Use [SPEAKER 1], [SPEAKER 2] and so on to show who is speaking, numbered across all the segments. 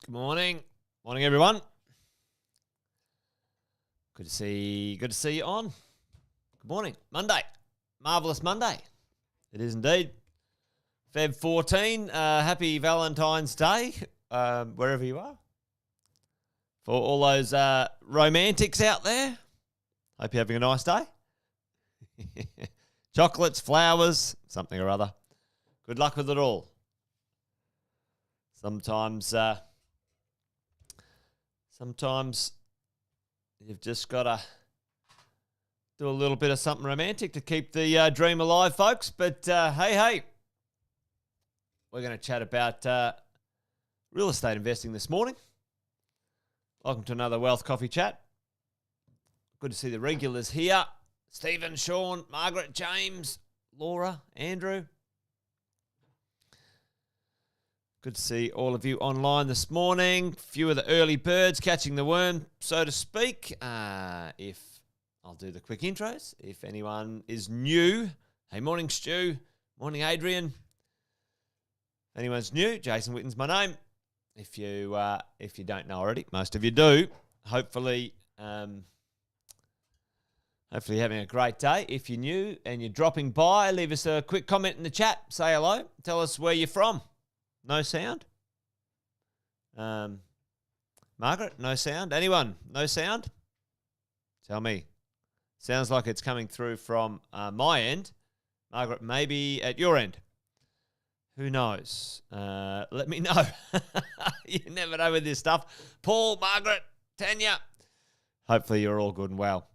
[SPEAKER 1] Good morning. Morning, everyone. Good to see you on. Good morning. Monday. Marvellous Monday. It is indeed. Feb 14. Happy Valentine's Day, wherever you are. For all those romantics out there, hope you're having a nice day. Chocolates, flowers, something or other. Good luck with it all. Sometimes you've just got to do a little bit of something romantic to keep the dream alive, folks. But hey, we're going to chat about real estate investing this morning. Welcome to another Wealth Coffee Chat. Good to see the regulars here. Stephen, Sean, Margaret, James, Laura, Andrew. Good to see all of you online this morning. Few of the early birds catching the worm, so to speak. If I'll do the quick intros. If anyone is new, hey, morning Stu, morning Adrian. If anyone's new, Jason Witten's my name. If you don't know already, most of you do. Hopefully you're having a great day. If you're new and you're dropping by, leave us a quick comment in the chat. Say hello. Tell us where you're from. No sound? Margaret, no sound? Anyone? No sound? Tell me. Sounds like it's coming through from my end. Margaret, maybe at your end. Who knows? Let me know. You never know with this stuff. Paul, Margaret, Tanya. Hopefully you're all good and well.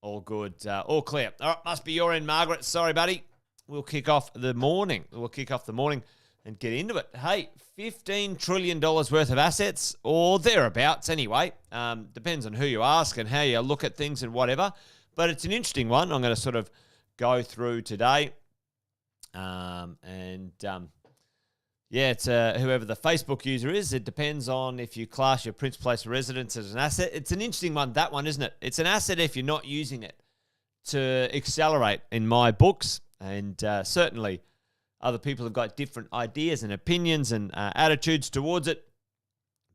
[SPEAKER 1] All good. All clear. All right, must be your end, Margaret. Sorry, buddy. We'll kick off the morning. And get into it. Hey, $15 trillion worth of assets, or thereabouts anyway. Depends on who you ask and how you look at things and whatever. But it's an interesting one. I'm going to sort of go through today. It's whoever the Facebook user is. It depends on if you class your Prince Place residence as an asset. It's an interesting one, that one, isn't it? It's an asset if you're not using it to accelerate in my books. And certainly other people have got different ideas and opinions and attitudes towards it.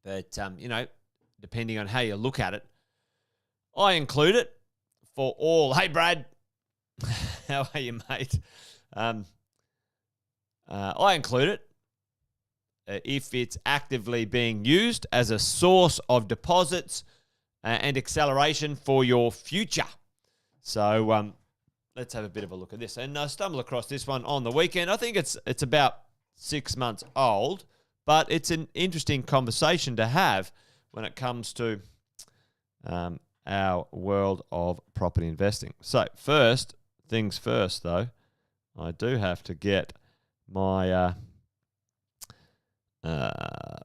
[SPEAKER 1] But, depending on how you look at it, I include it for all. Hey, Brad. How are you, mate? I include it if it's actively being used as a source of deposits and acceleration for your future. So, let's have a bit of a look at this. And I stumbled across this one on the weekend. I think it's about 6 months old, but it's an interesting conversation to have when it comes to our world of property investing. So first things first, though, I do have to get my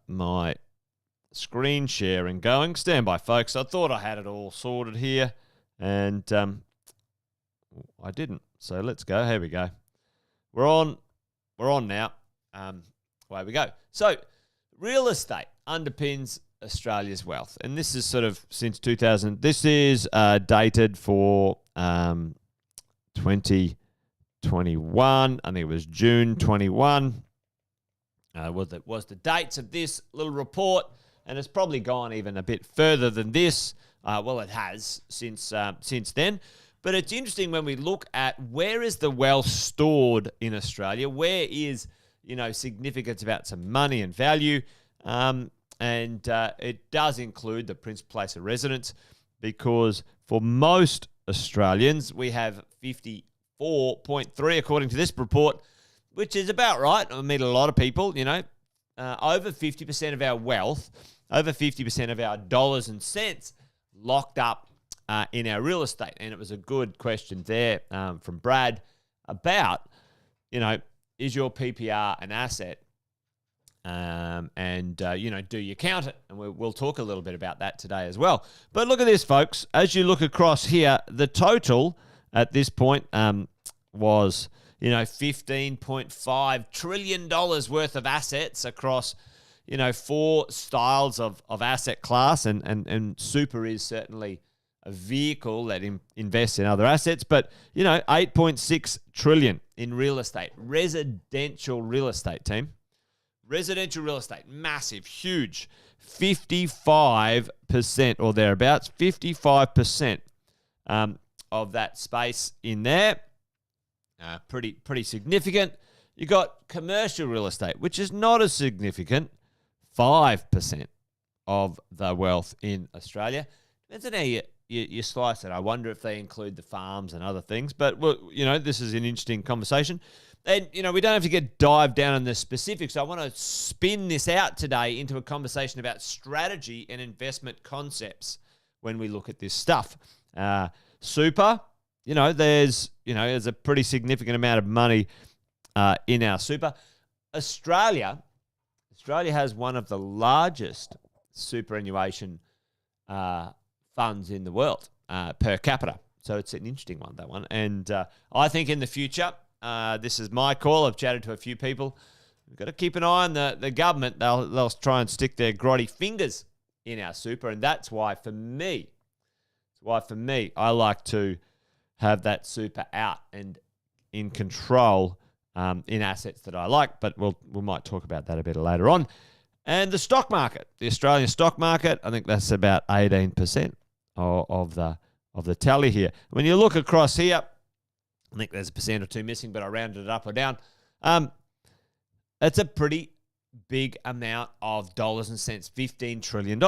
[SPEAKER 1] my screen sharing going. Stand by, folks. I thought I had it all sorted here, and I didn't. So let's go. Here we go. We're on now. Away we go. So real estate underpins Australia's wealth. And this is sort of since 2000. This is dated for 2021. I think it was June 21. Was the dates of this little report. And it's probably gone even a bit further than this. Well, it has since then. But it's interesting when we look at where is the wealth stored in Australia, where is, significance about some money and value, and it does include the Prince Place of residence, because for most Australians, we have 54.3 according to this report, which is about right. I meet a lot of people, over 50% of our wealth, over 50% of our dollars and cents locked up in our real estate. And it was a good question there from Brad about, is your PPR an asset? Do you count it? And we'll talk a little bit about that today as well. But look at this, folks. As you look across here, the total at this point was, $15.5 trillion worth of assets across, 4 styles of asset class. And super is certainly a vehicle that invests in other assets, but 8.6 trillion in real estate, residential real estate, team. Residential real estate, massive, huge, 55% or thereabouts, 55% of that space in there. Pretty significant. You got commercial real estate, which is not as significant, 5% of the wealth in Australia. Depends on how you slice it. I wonder if they include the farms and other things. But, well, this is an interesting conversation. And, we don't have to dive down on the specifics. I want to spin this out today into a conversation about strategy and investment concepts when we look at this stuff. Super, there's a pretty significant amount of money in our super. Australia has one of the largest superannuation funds in the world per capita. So it's an interesting one, that one. And I think in the future, this is my call. I've chatted to a few people. We've got to keep an eye on the government. They'll try and stick their grotty fingers in our super. And that's why for me, I like to have that super out and in control in assets that I like. But we might talk about that a bit later on. And the stock market, the Australian stock market, I think that's about 18% of the tally here. When you look across here, I think there's a percent or two missing, but I rounded it up or down. It's a pretty big amount of dollars and cents, $15 trillion.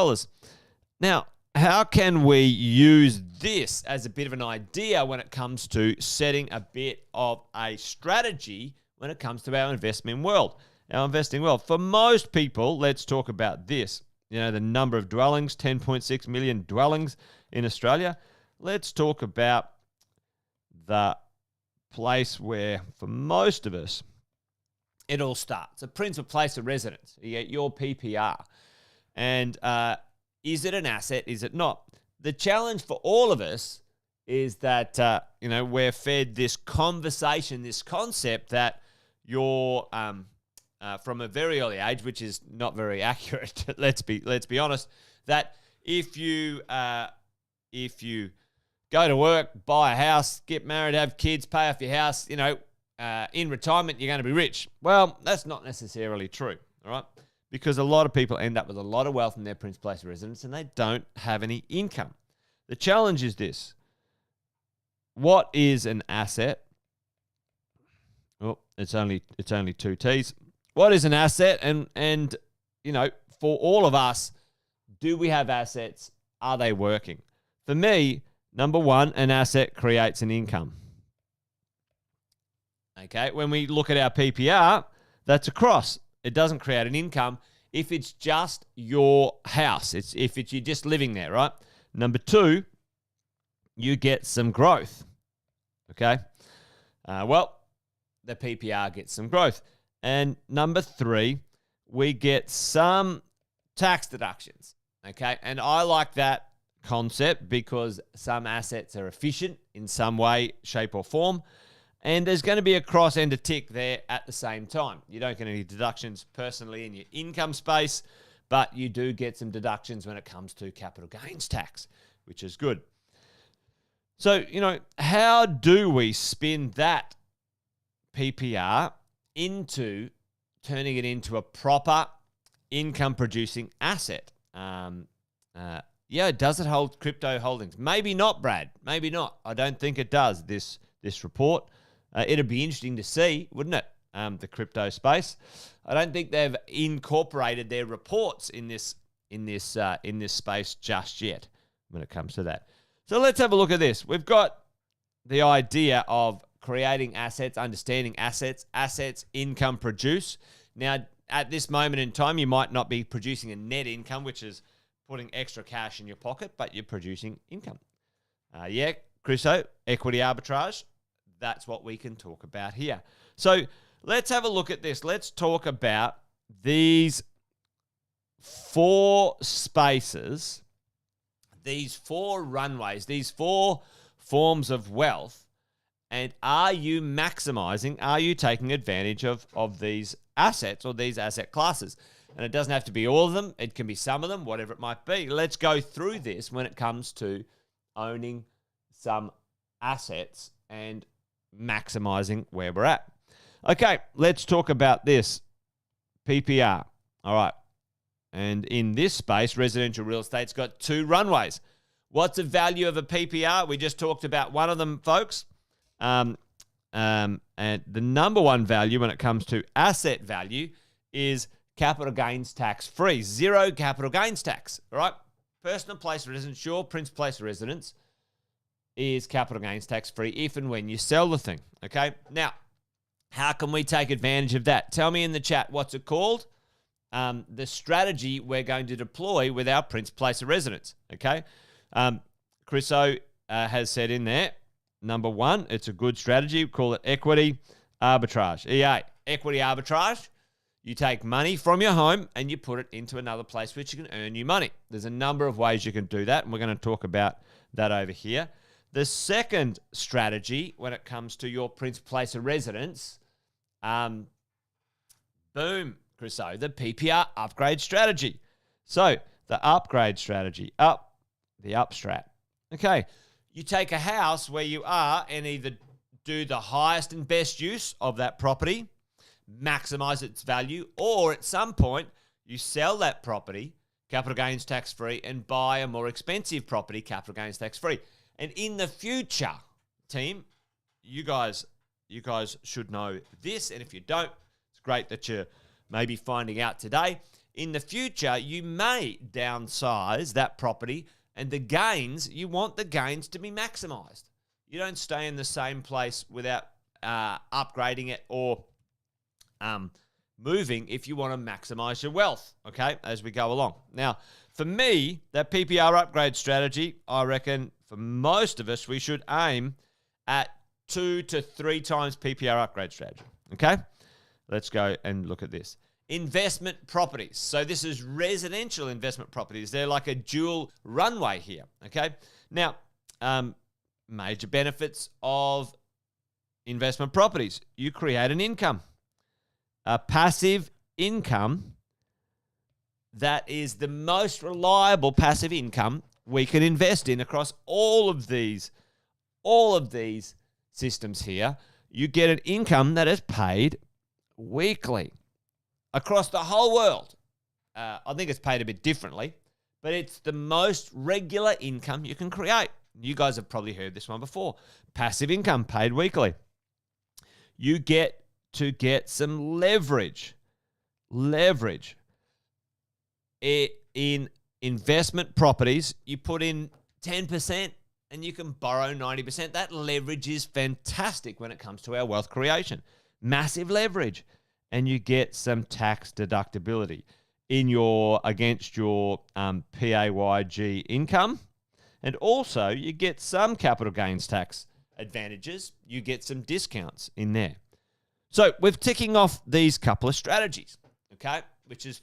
[SPEAKER 1] Now, how can we use this as a bit of an idea when it comes to setting a bit of a strategy when it comes to our investing world? For most people, let's talk about this. The number of dwellings, 10.6 million dwellings in Australia. Let's talk about the place where, for most of us, it all starts. A principal place of residence. You get your PPR. And is it an asset? Is it not? The challenge for all of us is that, we're fed this conversation, this concept that you're, from a very early age, which is not very accurate, let's be honest, that if you go to work, buy a house, get married, have kids, pay off your house, in retirement, you're going to be rich. Well, that's not necessarily true, all right? Because a lot of people end up with a lot of wealth in their principal place of residence and they don't have any income. The challenge is this. What is an asset? Oh, it's only two T's. What is an asset? And for all of us, do we have assets? Are they working? For me, number one, an asset creates an income. Okay, when we look at our PPR, that's a cross. It doesn't create an income if it's just your house. If you're just living there, right? Number two, you get some growth. Okay, the PPR gets some growth. And number three, we get some tax deductions. Okay, and I like that concept because some assets are efficient in some way, shape, or form. And there's going to be a cross and a tick there at the same time. You don't get any deductions personally in your income space, but you do get some deductions when it comes to capital gains tax, which is good. So, how do we spin that PPR into turning it into a proper income-producing asset? Does it hold crypto holdings? Maybe not, Brad. Maybe not. I don't think it does, this report. It'd be interesting to see, wouldn't it? The crypto space. I don't think they've incorporated their reports in this space just yet when it comes to that. So let's have a look at this. We've got the idea of creating assets, understanding assets, income produce. Now, at this moment in time, you might not be producing a net income, which is putting extra cash in your pocket, but you're producing income. Chriso, equity arbitrage. That's what we can talk about here. So let's have a look at this. Let's talk about these four spaces, these four runways, these four forms of wealth. And are you maximizing, are you taking advantage of these assets or these asset classes? And it doesn't have to be all of them. It can be some of them, whatever it might be. Let's go through this when it comes to owning some assets and maximizing where we're at. Okay, let's talk about this. PPR. All right. And in this space, residential real estate's got 2 runways. What's the value of a PPR? We just talked about one of them, folks. And the number one value when it comes to asset value is capital gains tax free. 0 capital gains tax. All right. Personal place of residence, your Prince place of residence is capital gains tax free if and when you sell the thing. Okay. Now, how can we take advantage of that? Tell me in the chat, what's it called? The strategy we're going to deploy with our Prince place of residence. Okay. Chris O has said in there, number 1, it's a good strategy. We call it equity arbitrage. EA, equity arbitrage. You take money from your home and you put it into another place which can earn you money. There's a number of ways you can do that, and we're going to talk about that over here. The second strategy when it comes to your Prince place of residence, boom, Chris O, the PPR upgrade strategy. So the upgrade strategy, the up strat. Okay, you take a house where you are and either do the highest and best use of that property, maximize its value, or at some point you sell that property, capital gains tax free, and buy a more expensive property, capital gains tax free. And in the future, team, you guys should know this, and if you don't, it's great that you're maybe finding out today. In the future, you may downsize that property, and the gains, you want the gains to be maximized. You don't stay in the same place without upgrading it or moving if you want to maximize your wealth, okay, as we go along. Now, for me, that PPR upgrade strategy, I reckon for most of us, we should aim at 2 to 3 times PPR upgrade strategy, okay? Let's go and look at this. Investment properties. So this is residential investment properties. They're like a dual runway here, okay? Now, major benefits of investment properties. You create an income. A passive income that is the most reliable passive income we can invest in across all of these systems here. You get an income that is paid weekly across the whole world. I think it's paid a bit differently, but it's the most regular income you can create. You guys have probably heard this one before. Passive income paid weekly. You get to get some leverage. In investment properties, you put in 10% and you can borrow 90%. That leverage is fantastic when it comes to our wealth creation. Massive leverage. And you get some tax deductibility against your PAYG income. And also you get some capital gains tax advantages. You get some discounts in there. So we're ticking off these couple of strategies, okay, which is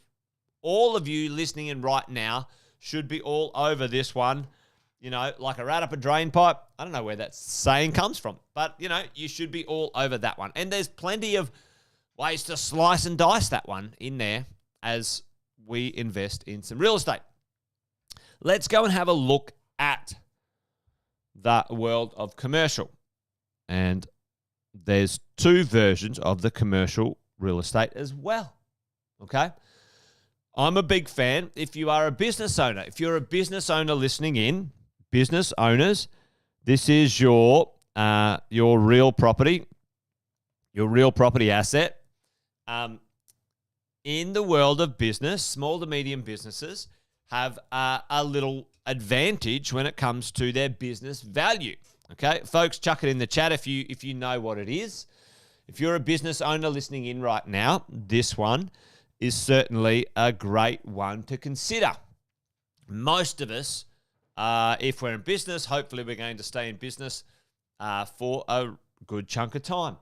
[SPEAKER 1] all of you listening in right now should be all over this one, you know, like a rat up a drain pipe. I don't know where that saying comes from, but, you know, you should be all over that one. And there's plenty of ways to slice and dice that one in there as we invest in some real estate. Let's go and have a look at the world of commercial. And there's 2 versions of the commercial real estate as well, okay? I'm a big fan. If you are a business owner, if you're a business owner listening in, business owners, this is your real property asset. In the world of business, small to medium businesses have a little advantage when it comes to their business value. Okay, folks, chuck it in the chat if you know what it is. If you're a business owner listening in right now, this one is certainly a great one to consider. Most of us, if we're in business, hopefully we're going to stay in business for a good chunk of time.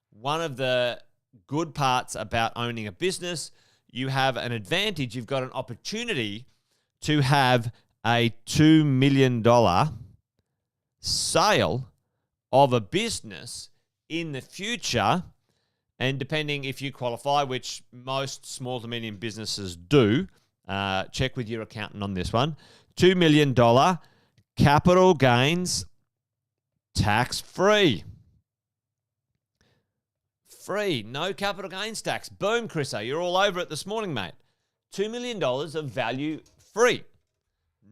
[SPEAKER 1] One of the good parts about owning a business, you have an advantage. You've got an opportunity to have a $2 million sale of a business in the future, and depending if you qualify, which most small to medium businesses do, check with your accountant on this one, $2 million capital gains tax-free. free, no capital gains tax. Boom, Chriso, you're all over it this morning, mate. $2 million of value free,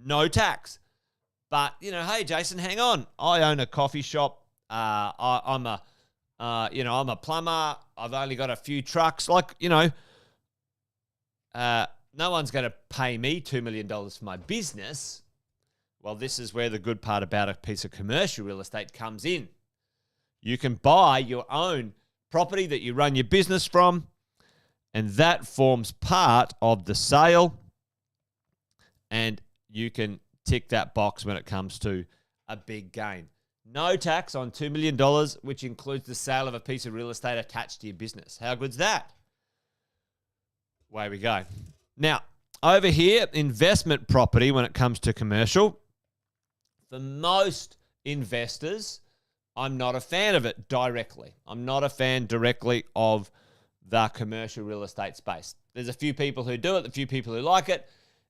[SPEAKER 1] no tax. But, hey, Jason, hang on. I own a coffee shop. I'm a plumber. I've only got a few trucks. No one's going to pay me $2 million for my business. Well, this is where the good part about a piece of commercial real estate comes in. You can buy your own property that you run your business from, and that forms part of the sale, and you can tick that box when it comes to a big gain. No tax on $2 million, which includes the sale of a piece of real estate attached to your business. How good's that? Away we go. Now, over here, investment property when it comes to commercial, for most investors, I'm not a fan of it directly. I'm not a fan directly of the commercial real estate space. There's a few people who do it, a few people who like it.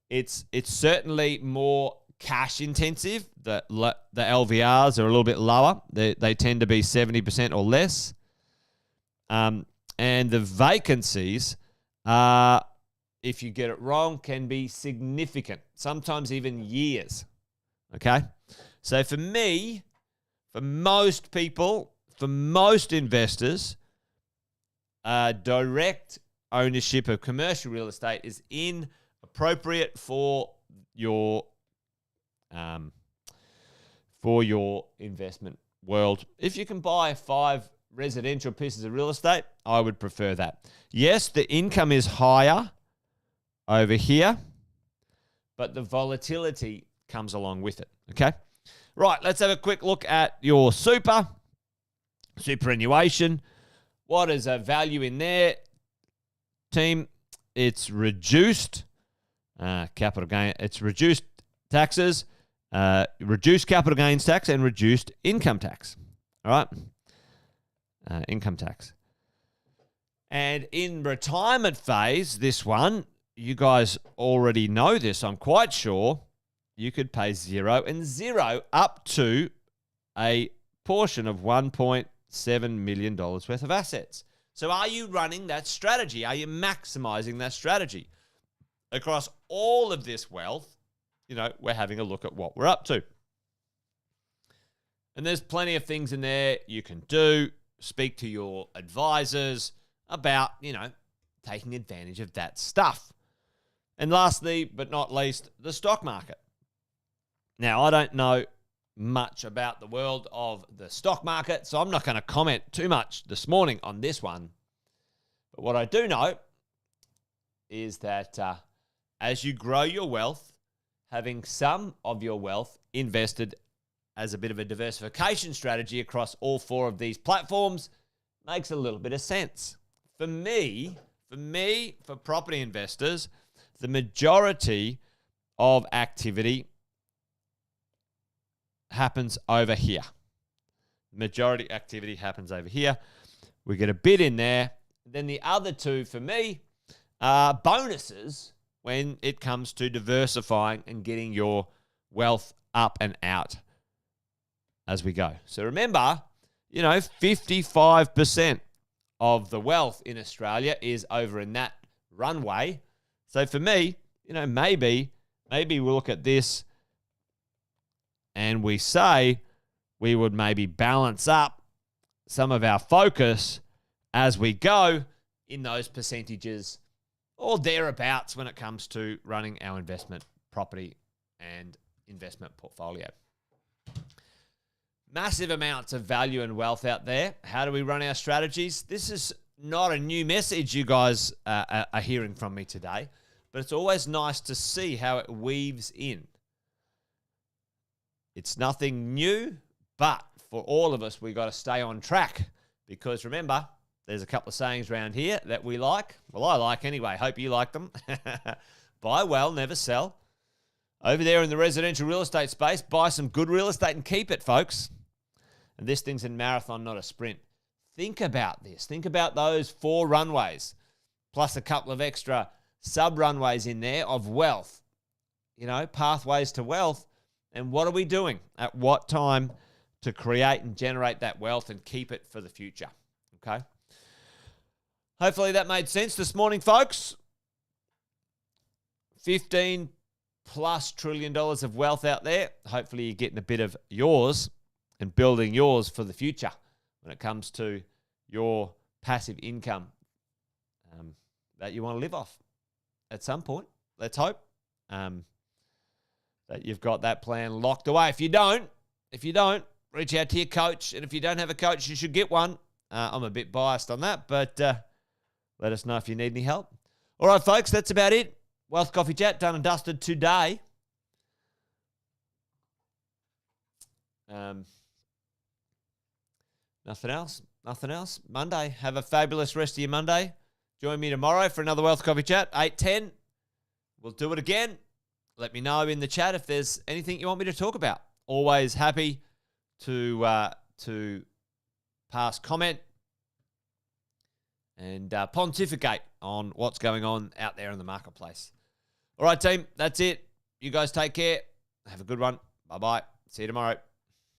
[SPEAKER 1] It's certainly more cash intensive. The LVRs are a little bit lower. They tend to be 70% or less. And the vacancies, if you get it wrong, can be significant, sometimes even years. Okay? So for me, for most people, for most investors, direct ownership of commercial real estate is inappropriate for your investment world. If you can buy 5 residential pieces of real estate, I would prefer that. Yes, the income is higher over here, but the volatility comes along with it, okay? Right, let's have a quick look at your superannuation. What is a value in there, team? It's reduced capital gain. It's reduced taxes, reduced capital gains tax, and reduced income tax. All right, income tax. And in retirement phase, this one, you guys already know this, I'm quite sure. You could pay 0 and 0 up to a portion of $1.7 million worth of assets. So are you running that strategy? Are you maximizing that strategy? Across all of this wealth, we're having a look at what we're up to. And there's plenty of things in there you can do. Speak to your advisors about, taking advantage of that stuff. And lastly, but not least, the stock market. Now, I don't know much about the world of the stock market, so I'm not going to comment too much this morning on this one. But what I do know is that as you grow your wealth, having some of your wealth invested as a bit of a diversification strategy across all 4 of these platforms makes a little bit of sense. For property investors, the majority of activity happens over here. Majority activity happens over here. We get a bit in there. Then the other 2 for me are bonuses when it comes to diversifying and getting your wealth up and out as we go. So remember, 55% of the wealth in Australia is over in that runway. So for me, maybe we look at this and we say we would maybe balance up some of our focus as we go in those percentages or thereabouts when it comes to running our investment property and investment portfolio. Massive amounts of value and wealth out there. How do we run our strategies? This is not a new message you guys are hearing from me today, but it's always nice to see how it weaves in. It's nothing new, but for all of us, we got to stay on track because remember, there's a couple of sayings around here that we like. Well, I like anyway. Hope you like them. Buy well, never sell. Over there in the residential real estate space, buy some good real estate and keep it, folks. And this thing's a marathon, not a sprint. Think about this. Think about those 4 runways, plus a couple of extra sub-runways in there of wealth, pathways to wealth. And what are we doing at what time to create and generate that wealth and keep it for the future? Okay. Hopefully that made sense this morning, folks. $15+ trillion of wealth out there. Hopefully you're getting a bit of yours and building yours for the future when it comes to your passive income that you want to live off at some point. Let's hope that you've got that plan locked away. If you don't, reach out to your coach. And if you don't have a coach, you should get one. I'm a bit biased on that, but let us know if you need any help. All right, folks, that's about it. Wealth Coffee Chat, done and dusted today. Nothing else. Monday. Have a fabulous rest of your Monday. Join me tomorrow for another Wealth Coffee Chat, 8:10. We'll do it again. Let me know in the chat if there's anything you want me to talk about. Always happy to pass comment and pontificate on what's going on out there in the marketplace. All right, team, that's it. You guys take care. Have a good one. Bye-bye. See you tomorrow.